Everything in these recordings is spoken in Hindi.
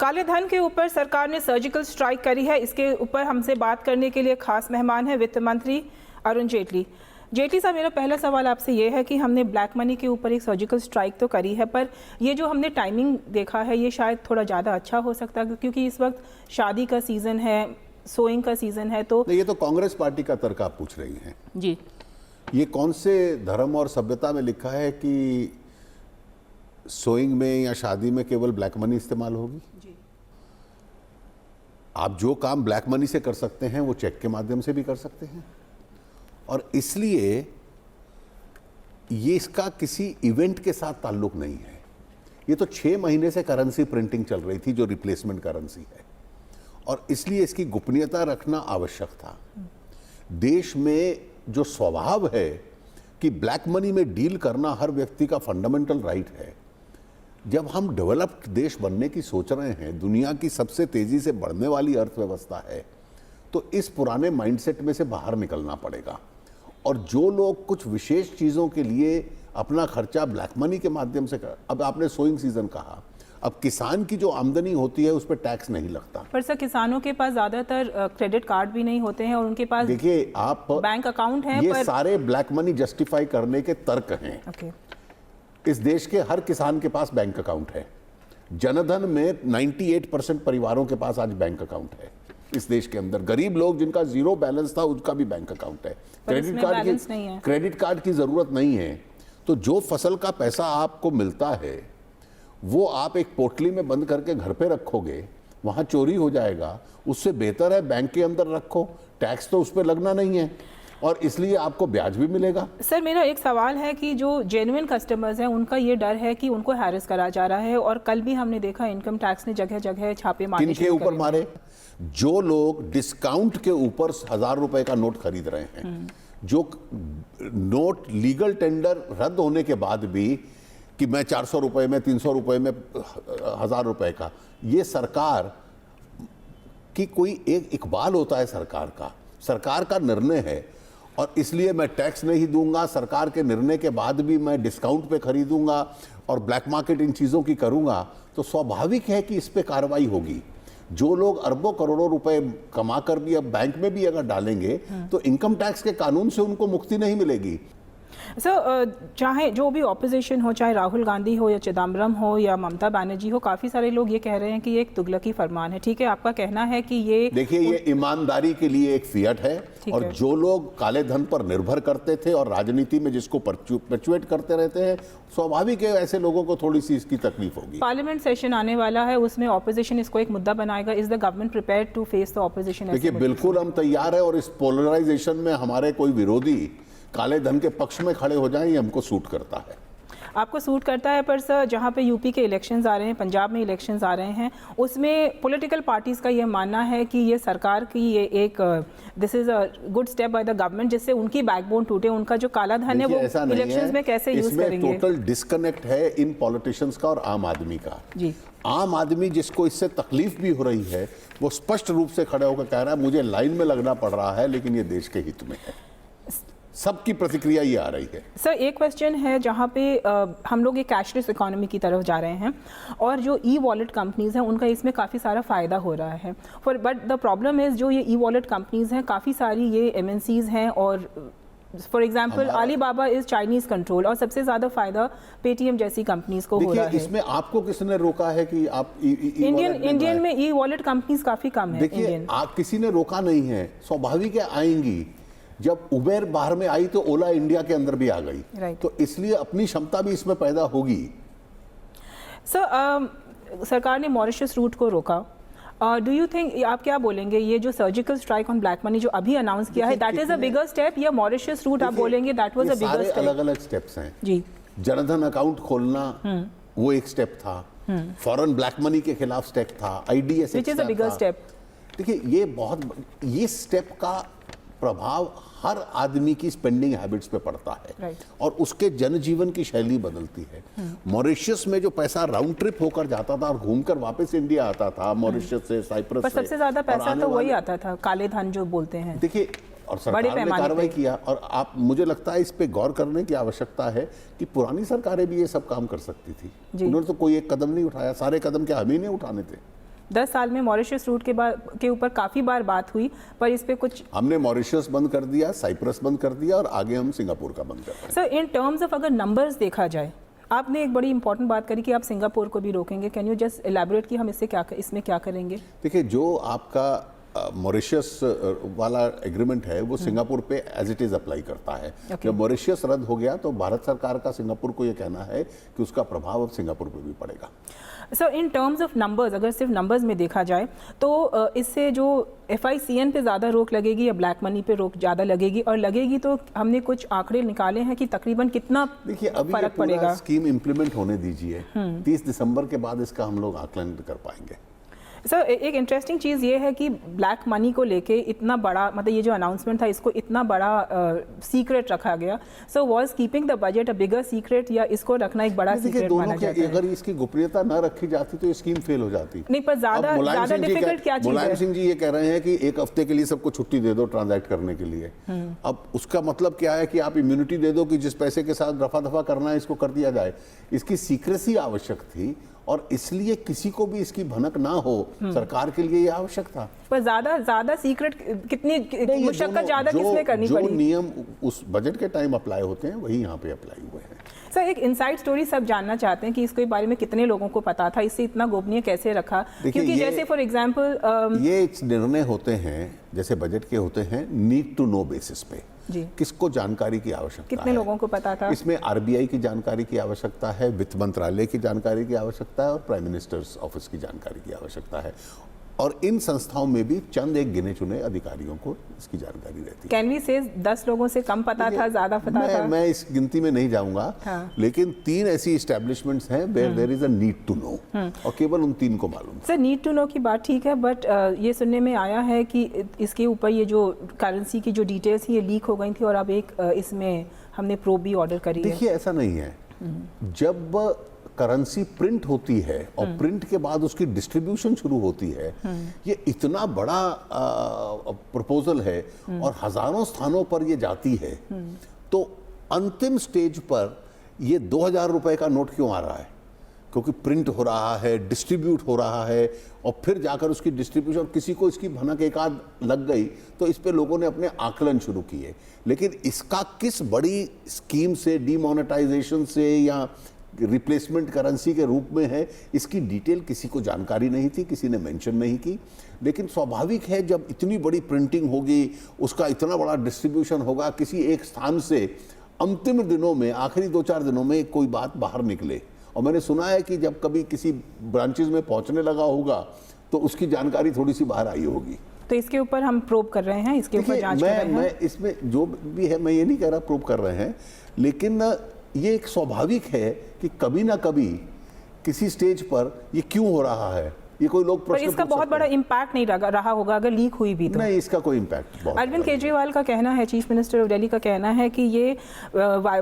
काले धन के ऊपर सरकार ने सर्जिकल स्ट्राइक करी है। इसके ऊपर हमसे बात करने के लिए खास मेहमान है वित्त मंत्री अरुण जेटली। जेटली साहब, मेरा पहला सवाल आपसे ये है कि हमने ब्लैक मनी के ऊपर एक सर्जिकल स्ट्राइक तो करी है, पर ये जो हमने टाइमिंग देखा है ये शायद थोड़ा ज़्यादा अच्छा हो सकता है, क्योंकि इस वक्त शादी का सीज़न है, सोइंग का सीज़न है। तो ये तो कांग्रेस पार्टी का तर्क आप पूछ रही हैं जी। ये कौन से धर्म और सभ्यता में लिखा है कि सोइंग में या शादी में केवल ब्लैक मनी इस्तेमाल होगी? जी। आप जो काम ब्लैक मनी से कर सकते हैं वो चेक के माध्यम से भी कर सकते हैं, और इसलिए ये इसका किसी इवेंट के साथ ताल्लुक नहीं है। ये तो 6 महीने से करेंसी प्रिंटिंग चल रही थी जो रिप्लेसमेंट करेंसी है, और इसलिए इसकी गोपनीयता रखना आवश्यक था। देश में जो स्वभाव है कि ब्लैक मनी में डील करना हर व्यक्ति का फंडामेंटल राइट है। जब हम डेवलप्ड देश बनने की सोच रहे हैं, दुनिया की सबसे तेजी से बढ़ने वाली अर्थव्यवस्था है, तो इस पुराने माइंडसेट में से बाहर निकलना पड़ेगा। और जो लोग कुछ विशेष चीज़ों के लिए अपना खर्चा ब्लैक मनी के माध्यम से कर, अब आपने सोइंग सीजन कहा, अब किसान की जो आमदनी होती है उस पर टैक्स नहीं लगता। पर सर, किसानों के पास ज़्यादातर क्रेडिट कार्ड भी नहीं होते हैं और उनके पास देखिए आप बैंक अकाउंट है। ये सारे ब्लैक मनी जस्टिफाई करने के तर्क हैं। इस देश के हर किसान के पास बैंक अकाउंट है। जनधन में 98% परिवारों के पास आज बैंक अकाउंट है। इस देश के अंदर गरीब लोग जिनका 0 बैलेंस था उनका भी बैंक अकाउंट है। क्रेडिट कार्ड की जरूरत नहीं है। तो जो फसल का पैसा आपको मिलता है वो आप एक पोटली में बंद करके घर पे रखोगे, वहां चोरी हो जाएगा। उससे बेहतर है बैंक के अंदर रखो, टैक्स तो उस पर लगना नहीं है और इसलिए आपको ब्याज भी मिलेगा। सर, मेरा एक सवाल है कि जो जेन्युइन कस्टमर्स हैं उनका ये डर है कि उनको हैरेस करा जा रहा है, और कल भी हमने देखा इनकम टैक्स ने जगह जगह छापे मारे। किनके ऊपर मारे? जो लोग डिस्काउंट के ऊपर 1000 रुपए का नोट खरीद रहे हैं, जो नोट लीगल टेंडर रद्द होने के बाद भी कि मैं 400 रुपए में, 300 रुपए में, 1000 रुपए का, ये सरकार की कोई एक इकबाल होता है सरकार का निर्णय है, और इसलिए मैं टैक्स नहीं दूंगा। सरकार के निर्णय के बाद भी मैं डिस्काउंट पे खरीदूंगा और ब्लैक मार्केट इन चीज़ों की करूंगा, तो स्वाभाविक है कि इस पे कार्रवाई होगी। जो लोग अरबों करोड़ों रुपए कमाकर भी अब बैंक में भी अगर डालेंगे तो इनकम टैक्स के कानून से उनको मुक्ति नहीं मिलेगी। सर, चाहे जो भी ऑपोजिशन हो, चाहे राहुल गांधी हो या चिदम्बरम हो या ममता बनर्जी हो, काफ़ी सारे लोग ये कह रहे हैं कि ये एक तुगलकी फरमान है। ठीक है, आपका कहना है कि ये, देखिए, ये ईमानदारी के लिए एक फियट है, और जो लोग काले धन पर निर्भर करते थे और राजनीति में जिसको परचुएट करते रहते हैं, स्वाभाविक है ऐसे लोगों को थोड़ी सी इसकी तकलीफ होगी। पार्लियामेंट सेशन आने वाला है, उसमें ऑपोजिशन इसको एक मुद्दा बनाएगा। Is the government prepared to face the opposition? देखिए, बिल्कुल हम तैयार है, और इस पोलराइजेशन में हमारे कोई विरोधी काले धन के पक्ष में खड़े हो जाएं, ये हमको सूट करता है। आपको सूट करता है, पर सर जहाँ पे यूपी के इलेक्शंस आ रहे हैं, पंजाब में इलेक्शंस आ रहे हैं, उसमें पॉलिटिकल पार्टीज़ का ये मानना है कि ये सरकार की ये एक this is a good step by the government, जिससे उनकी बैकबोन टूटे, उनका जो काला धन है वो इलेक्शंस में कैसे यूज करेंगे। टोटल डिस्कनेक्ट है इन पॉलिटिशियंस का और आम आदमी का। जी। आम आदमी जिसको इससे तकलीफ भी हो रही है, वो स्पष्ट रूप से खड़े होकर कह रहा है मुझे लाइन में लगना पड़ रहा है, लेकिन ये देश के हित में है। सबकी प्रतिक्रिया ये आ रही है। सर, एक क्वेश्चन है जहाँ पे हम लोग एक कैशलेस इकोनॉमी की तरफ जा रहे हैं, और जो ई वॉलेट कंपनीज़ हैं उनका इसमें काफ़ी सारा फ़ायदा हो रहा है। बट द प्रॉब्लम इज़ जो ये ई वॉलेट कंपनीज़ हैं, काफ़ी सारी ये MNCs हैं, और for example Alibaba is Chinese control, और सबसे ज़्यादा फ़ायदा पेटीएम जैसी कंपनीज़ को हो रहा है। इसमें आपको किसने रोका है कि आप इंडियन में ई वॉलेट कंपनीज काफ़ी कम है। देखिए, आप किसी ने रोका नहीं है, स्वाभाविक है आएंगी। जब उबेर बाहर में आई तो ओला इंडिया के अंदर भी आ गई, तो इसलिए अपनी क्षमता भी इसमें पैदा होगी। सर, सरकार ने मॉरिशस रूट को रोका। डू यू थिंक, आप क्या बोलेंगे, ये जो surgical strike on black money जो अभी अनाउंस किया है, that is a bigger step, या मॉरिशस रूट आप बोलेंगे that was a bigger step? अलग अलग स्टेप्स हैं जी। जनधन अकाउंट खोलना वो एक स्टेप था, फॉरेन ब्लैक मनी के खिलाफ स्टेप था, IDS which is a bigger step. देखिए, ये स्टेप का प्रभाव हर आदमी की स्पेंडिंग हैबिट्स पे पड़ता है, और उसके जनजीवन की शैली बदलती है। मॉरिशस में जो पैसा राउंड ट्रिप होकर जाता था और घूमकर वापस इंडिया आता था, मॉरिशस से, साइप्रस से, सबसे ज्यादा पैसा तो वही आता था, काले धन जो बोलते हैं। देखिए, और सरकार ने कार्रवाई किया, और मुझे लगता है इस पे गौर करने की आवश्यकता है कि पुरानी सरकारें भी ये सब काम कर सकती थी। उन्होंने तो कोई एक कदम नहीं उठाया, सारे कदम क्या हम ही नहीं उठाने थे? 10 साल में मॉरिशस रूट के ऊपर काफ़ी बार बात हुई, पर इस पे कुछ हमने मॉरिशस बंद कर दिया, साइप्रस बंद कर दिया और आगे हम सिंगापुर का बंद कर रहे हैं। सर इन टर्म्स ऑफ अगर नंबर्स देखा जाए, आपने एक बड़ी इंपॉर्टेंट बात करी कि आप सिंगापुर को भी रोकेंगे। कैन यू जस्ट एलैबोरेट कि हम इसमें क्या करेंगे? देखिए, जो आपका मॉरिशस वाला एग्रीमेंट है वो सिंगापुर पे एज इट इज अप्लाई करता है। जब मॉरिशस रद्द हो गया तो भारत सरकार का सिंगापुर को ये कहना है कि उसका प्रभाव अब सिंगापुर पे भी पड़ेगा। Sir in terms of numbers, अगर सिर्फ नंबर्स में देखा जाए तो इससे जो FICN पे ज़्यादा रोक लगेगी या ब्लैक मनी पे रोक ज़्यादा लगेगी, और लगेगी तो हमने कुछ आंकड़े निकाले हैं कि तकरीबन कितना देखिए, अभी फर्क पड़ेगा। स्कीम इम्प्लीमेंट होने दीजिए, 30 दिसंबर के बाद इसका हम लोग आकलन कर पाएंगे। सर एक इंटरेस्टिंग चीज़ ये है कि ब्लैक मनी को लेके इतना बड़ा, मतलब ये जो अनाउंसमेंट था इसको इतना बड़ा सीक्रेट रखा गया। So was keeping the budget a bigger secret, या इसको रखना एक बड़ा सीक्रेट माना जाता है? अगर इसकी गोपनीयता न रखी जाती तो ये स्कीम फेल हो जाती। नहीं, पर ज़्यादा डिफिकल्ट क्या चीज़ है? मुलायम सिंह जी ये कह रहे हैं कि एक हफ्ते के लिए सबको छुट्टी दे दो ट्रांजैक्ट करने के लिए। अब उसका मतलब क्या है कि आप इम्यूनिटी दे दो कि जिस पैसे के साथ रफा दफा करना है इसको कर दिया जाए। इसकी सीक्रेसी आवश्यक थी और इसलिए किसी को भी इसकी भनक ना हो, सरकार के लिए ये आवश्यक था। पर ज्यादा सीक्रेट कितनी मुशक्कत ज्यादा किसमें करनी पड़ी? जो नियम उस बजट के टाइम अप्लाई होते हैं वही यहाँ पे अप्लाई हुए हैं। सर एक इनसाइड स्टोरी सब जानना चाहते हैं कि इसके बारे में कितने लोगों को पता था, इससे इतना गोपनीय कैसे रखा? क्योंकि जैसे फॉर एग्जांपल ये निर्णय होते हैं जैसे बजट के होते हैं नीड टू नो बेसिस पे। जी। किसको जानकारी की आवश्यकता है? कितने लोगों को पता था? इसमें RBI की जानकारी की आवश्यकता है, वित्त मंत्रालय की जानकारी की आवश्यकता है और प्राइम मिनिस्टर्स ऑफिस की जानकारी की आवश्यकता है। और इन संस्थाओं में भी चंद एक गिने चुने अधिकारियों को इसकी जानकारी रहती है। कैन वी से 10 लोगों से कम पता था, ज्यादा पता था? मैं इस गिनती में नहीं जाऊंगा। हाँ। लेकिन 3 ऐसी एस्टेब्लिशमेंट्स हैं where there is a need to know, और केवल उन 3 को मालूम। सर नीड टू नो की बात ठीक है, बट ये सुनने में आया है कि इसके ऊपर ये जो करेंसी की जो डिटेल्स थी ये लीक हो गई थी और अब एक इसमें हमने प्रोब भी ऑर्डर करी है। देखिए, ऐसा नहीं है। जब करेंसी प्रिंट होती है और प्रिंट के बाद उसकी डिस्ट्रीब्यूशन शुरू होती है, ये इतना बड़ा प्रपोजल है और हजारों स्थानों पर ये जाती है, तो अंतिम स्टेज पर ये 2000 रुपए का नोट क्यों आ रहा है? क्योंकि प्रिंट हो रहा है, डिस्ट्रीब्यूट हो रहा है और फिर जाकर उसकी डिस्ट्रीब्यूशन, किसी को इसकी भनक एक आध लग गई तो इस पे लोगों ने अपने आकलन शुरू किए। लेकिन इसका किस बड़ी स्कीम से, डीमोनेटाइजेशन से या रिप्लेसमेंट करेंसी के रूप में है, इसकी डिटेल किसी को जानकारी नहीं थी, किसी ने मेंशन नहीं की। लेकिन स्वाभाविक है जब इतनी बड़ी प्रिंटिंग होगी, उसका इतना बड़ा डिस्ट्रीब्यूशन होगा, किसी एक स्थान से अंतिम दिनों में, आखिरी 2-4 दिनों में कोई बात बाहर निकले। और मैंने सुना है कि जब कभी किसी ब्रांचेस में पहुंचने लगा होगा तो उसकी जानकारी थोड़ी सी बाहर आई होगी। तो इसके ऊपर हम प्रोब कर रहे हैं, इसके ऊपर जांच कर रहे हैं। मैं इसमें जो भी है, मैं ये नहीं कह रहा प्रोब कर रहे हैं, लेकिन ये एक स्वाभाविक है कि कभी ना कभी किसी स्टेज पर ये क्यों हो रहा है, ये कोई लोग प्रश्न, इसका बहुत बड़ा इम्पैक्ट नहीं रहा होगा अगर लीक हुई भी तो? नहीं, इसका कोई इम्पैक्ट बहुत। अरविंद केजरीवाल का कहना है, चीफ मिनिस्टर ऑफ दिल्ली का कहना है कि ये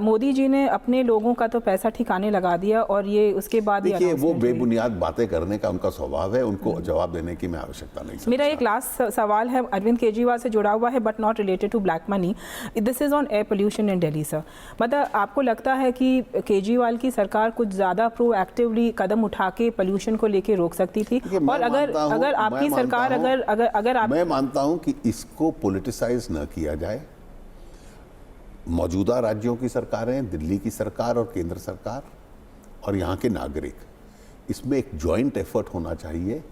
मोदी जी ने अपने लोगों का तो पैसा ठिकाने लगा दिया और ये उसके बाद ही देखिए, वो बेबुनियाद बातें करने का उनका स्वभाव है, उनको जवाब देने की मैं आवश्यकता नहीं। मेरा एक लास्ट सवाल है अरविंद केजरीवाल से जुड़ा हुआ है, but not related to black money. This is on air pollution in Delhi sir. मतलब आपको लगता है कि केजरीवाल की सरकार कुछ ज़्यादा प्रोएक्टिवली कदम उठा के पोल्यूशन को लेके रोक सकती थी? और अगर आपकी सरकार अगर आप, मैं मानता हूं कि इसको पॉलिटिसाइज न किया जाए। मौजूदा राज्यों की सरकारें, दिल्ली की सरकार और केंद्र सरकार और यहाँ के नागरिक, इसमें एक जॉइंट एफर्ट होना चाहिए।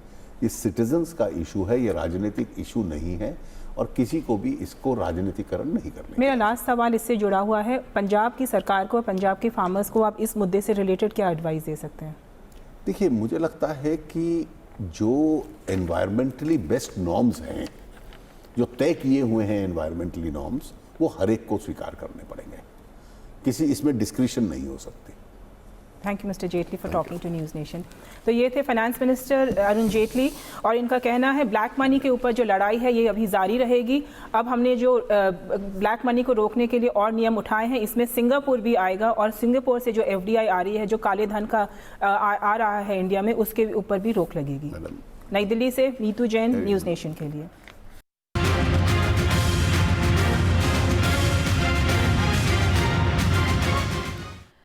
ये सिटीजन्स का इशू है, ये राजनीतिक इशू नहीं है और किसी को भी इसको राजनीतिकरण नहीं करना। मेरा लास्ट सवाल इससे जुड़ा हुआ है, पंजाब की सरकार को, पंजाब के फार्मर्स को आप इस मुद्दे से रिलेटेड क्या एडवाइस दे सकते हैं? देखिए, मुझे लगता है कि जो एनवायरमेंटली बेस्ट नॉर्म्स हैं, जो तय किए हुए हैं एनवायरमेंटली नॉर्म्स, वो हर एक को स्वीकार करने पड़ेंगे, किसी इसमें डिस्क्रिशन नहीं हो सकती। Thank you mister Jaitley for talking to News Nation. तो ये थे फाइनेंस मिनिस्टर अरुण जेटली और इनका कहना है ब्लैक मनी के ऊपर जो लड़ाई है ये अभी जारी रहेगी। अब हमने जो ब्लैक मनी को रोकने के लिए और नियम उठाए हैं, इसमें सिंगापुर भी आएगा और सिंगापुर से जो FDI आ रही है, जो काले धन का आ रहा है इंडिया में, उसके ऊपर भी रोक लगेगी। नई दिल्ली से नीतू जैन, न्यूज़ नेशन के लिए।